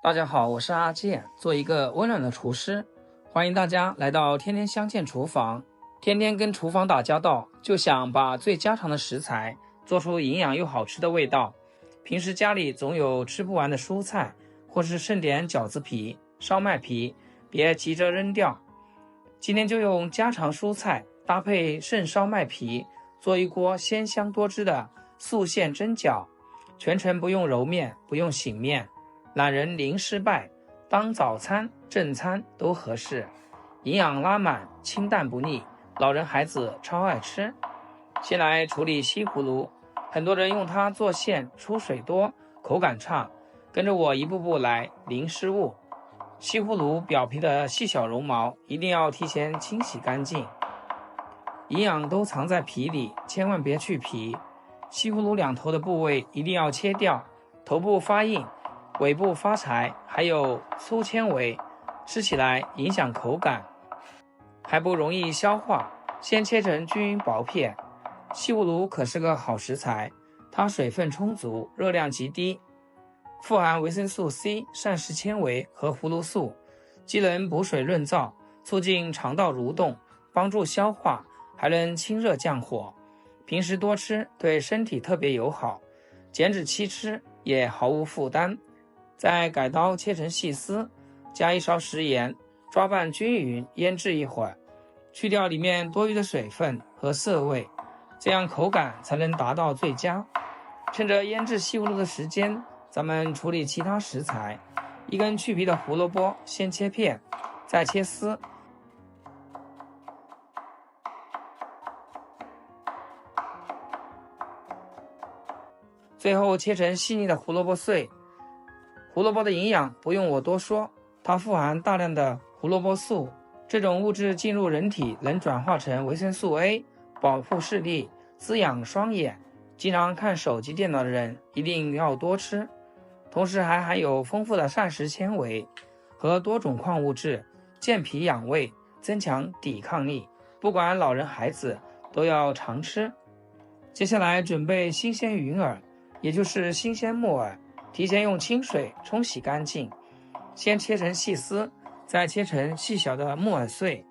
大家好，我是阿健，做一个温暖的厨师，欢迎大家来到天天相见厨房。天天跟厨房打交道，就想把最家常的食材做出营养又好吃的味道。平时家里总有吃不完的蔬菜，或是剩点饺子皮、烧麦皮，别急着扔掉。今天就用家常蔬菜搭配剩烧麦皮，做一锅鲜香多汁的素馅蒸饺，全程不用揉面，不用醒面。懒人零失败，当早餐、正餐都合适，营养拉满，清淡不腻，老人孩子超爱吃。先来处理西葫芦，很多人用它做馅，出水多，口感差，跟着我一步步来，零失误。西葫芦表皮的细小绒毛一定要提前清洗干净，营养都藏在皮里，千万别去皮。西葫芦两头的部位一定要切掉，头部发硬，尾部发柴，还有粗纤维，吃起来影响口感，还不容易消化。先切成均匀薄片。西葫芦可是个好食材，它水分充足，热量极低，富含维生素 C、膳食纤维和葫芦素，既能补水润燥，促进肠道蠕动，帮助消化，还能清热降火。平时多吃对身体特别友好，减脂期吃也毫无负担。再改刀切成细丝，加一勺食盐，抓拌均匀，腌制一会儿，去掉里面多余的水分和涩味，这样口感才能达到最佳。趁着腌制西葫芦的时间，咱们处理其他食材。一根去皮的胡萝卜先切片，再切丝，最后切成细腻的胡萝卜碎。胡萝卜的营养不用我多说，它富含大量的胡萝卜素，这种物质进入人体能转化成维生素 A， 保护视力，滋养双眼。经常看手机电脑的人一定要多吃，同时还含有丰富的膳食纤维和多种矿物质，健脾养胃，增强抵抗力，不管老人孩子都要常吃。接下来准备新鲜云耳，也就是新鲜木耳，提前用清水冲洗干净，先切成细丝，再切成细小的木耳碎。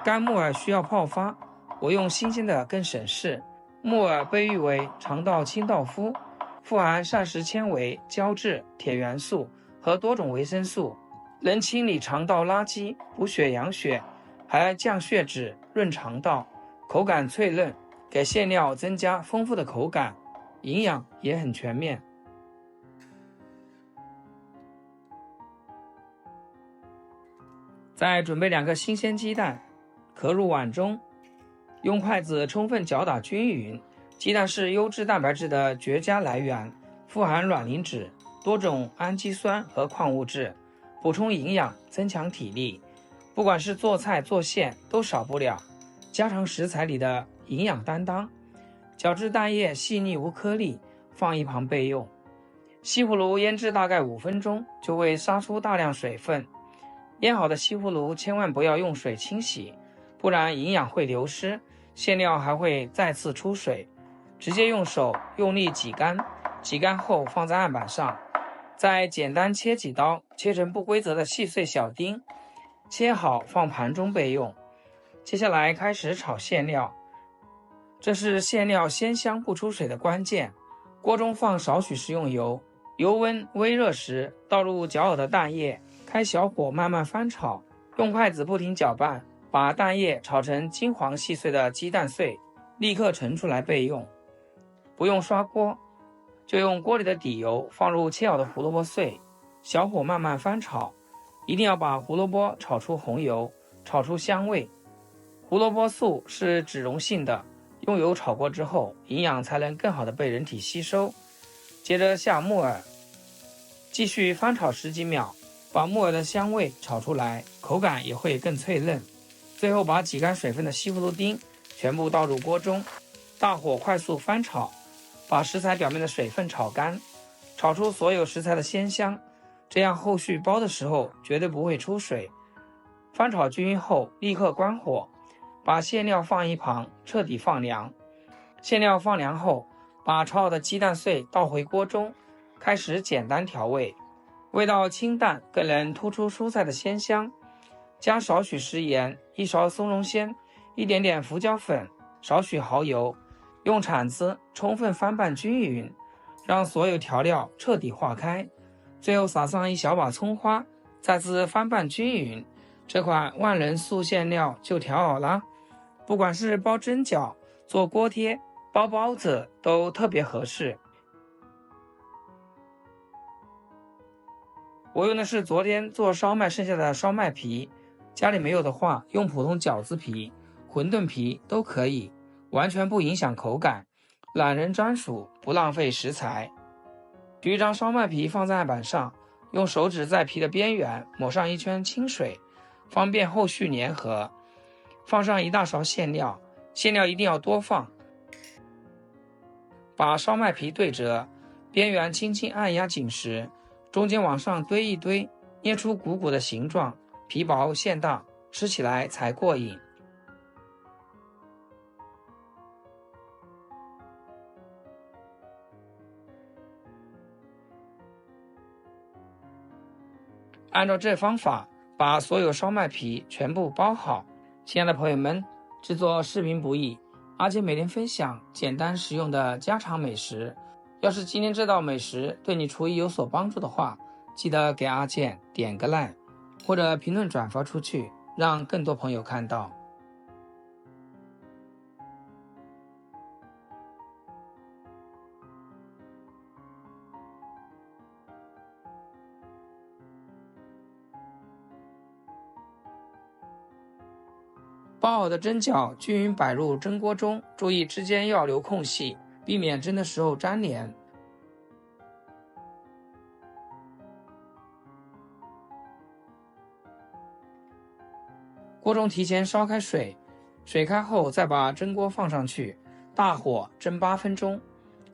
干木耳需要泡发，我用新鲜的更省事。木耳被誉为肠道清道夫，富含膳食纤维、胶质、铁元素和多种维生素，能清理肠道垃圾，补血养血，还降血脂、润肠道，口感脆嫩，给馅料增加丰富的口感，营养也很全面。再准备2个新鲜鸡蛋，壳入碗中，用筷子充分搅打均匀。鸡蛋是优质蛋白质的绝佳来源，富含卵磷脂、多种氨基酸和矿物质，补充营养，增强体力。不管是做菜做馅都少不了家常食材里的营养担当。搅至蛋液细腻无颗粒，放一旁备用。西葫芦腌制大概5分钟就会杀出大量水分，腌好的西葫芦千万不要用水清洗，不然营养会流失，馅料还会再次出水。直接用手用力挤干，挤干后放在案板上，再简单切几刀，切成不规则的细碎小丁，切好放盘中备用。接下来开始炒馅料，这是馅料鲜香不出水的关键。锅中放少许食用油，油温微热时倒入搅好的蛋液，开小火慢慢翻炒，用筷子不停搅拌，把蛋液炒成金黄细碎的鸡蛋碎，立刻盛出来备用。不用刷锅，就用锅里的底油放入切好的胡萝卜碎，小火慢慢翻炒，一定要把胡萝卜炒出红油，炒出香味。胡萝卜素是脂溶性的，用油炒过之后，营养才能更好的被人体吸收。接着下木耳，继续翻炒10几秒，把木耳的香味炒出来，口感也会更脆嫩。最后把挤干水分的西葫芦丁全部倒入锅中，大火快速翻炒，把食材表面的水分炒干，炒出所有食材的鲜香，这样后续包的时候绝对不会出水。翻炒均匀后立刻关火，把馅料放一旁，彻底放凉。馅料放凉后，把炒好的鸡蛋碎倒回锅中，开始简单调味，味道清淡，更能突出蔬菜的鲜香。加少许食盐，1勺松茸鲜，一点点胡椒粉，少许蚝油，用铲子充分翻拌均匀，让所有调料彻底化开，最后撒上一小把葱花，再次翻拌均匀，这款万能素馅料就调好了。不管是包蒸饺、做锅贴、包包子都特别合适。我用的是昨天做烧麦剩下的烧麦皮，家里没有的话，用普通饺子皮、馄饨皮都可以，完全不影响口感，懒人专属，不浪费食材。取一张烧麦皮放在案板上，用手指在皮的边缘抹上一圈清水，方便后续粘合。放上1大勺馅料，馅料一定要多放。把烧麦皮对折，边缘轻轻按压紧实，中间往上堆一堆，捏出鼓鼓的形状，皮薄馅大，吃起来才过瘾。按照这方法，把所有烧麦皮全部包好。亲爱的朋友们，制作视频不易，阿健每天分享简单实用的家常美食。要是今天这道美食对你厨艺有所帮助的话，记得给阿健点个赞，或者评论转发出去，让更多朋友看到。包好的蒸饺均匀摆入蒸锅中，注意之间要留空隙，避免蒸的时候粘连。锅中提前烧开水，水开后再把蒸锅放上去，大火蒸8分钟，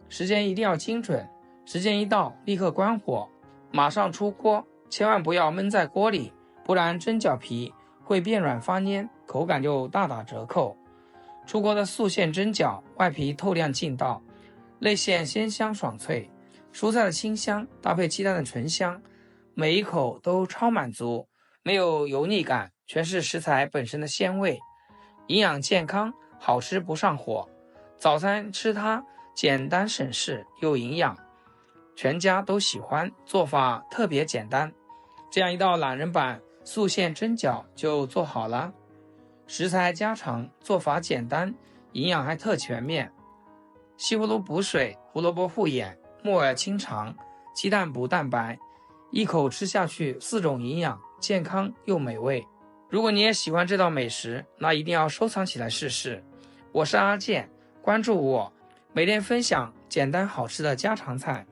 时间一定要精准，时间一到立刻关火，马上出锅，千万不要焖在锅里，不然蒸饺皮会变软发黏，口感就大打折扣。出锅的素馅蒸饺，外皮透亮劲道，内馅鲜香爽脆，蔬菜的清香搭配鸡蛋的醇香，每一口都超满足，没有油腻感，全是食材本身的鲜味，营养健康，好吃不上火。早餐吃它，简单省事又营养，全家都喜欢，做法特别简单。这样一道懒人版素馅蒸饺就做好了，食材家常，做法简单，营养还特全面。西葫芦补水，胡萝卜护眼，木耳清肠，鸡蛋补蛋白，一口吃下去4种营养，健康又美味。如果你也喜欢这道美食，那一定要收藏起来试试。我是阿健，关注我，每天分享简单好吃的家常菜。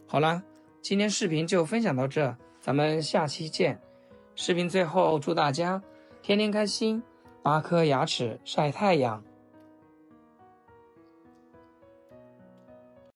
好了，今天视频就分享到这，咱们下期见。视频最后祝大家天天开心，8颗牙齿晒太阳。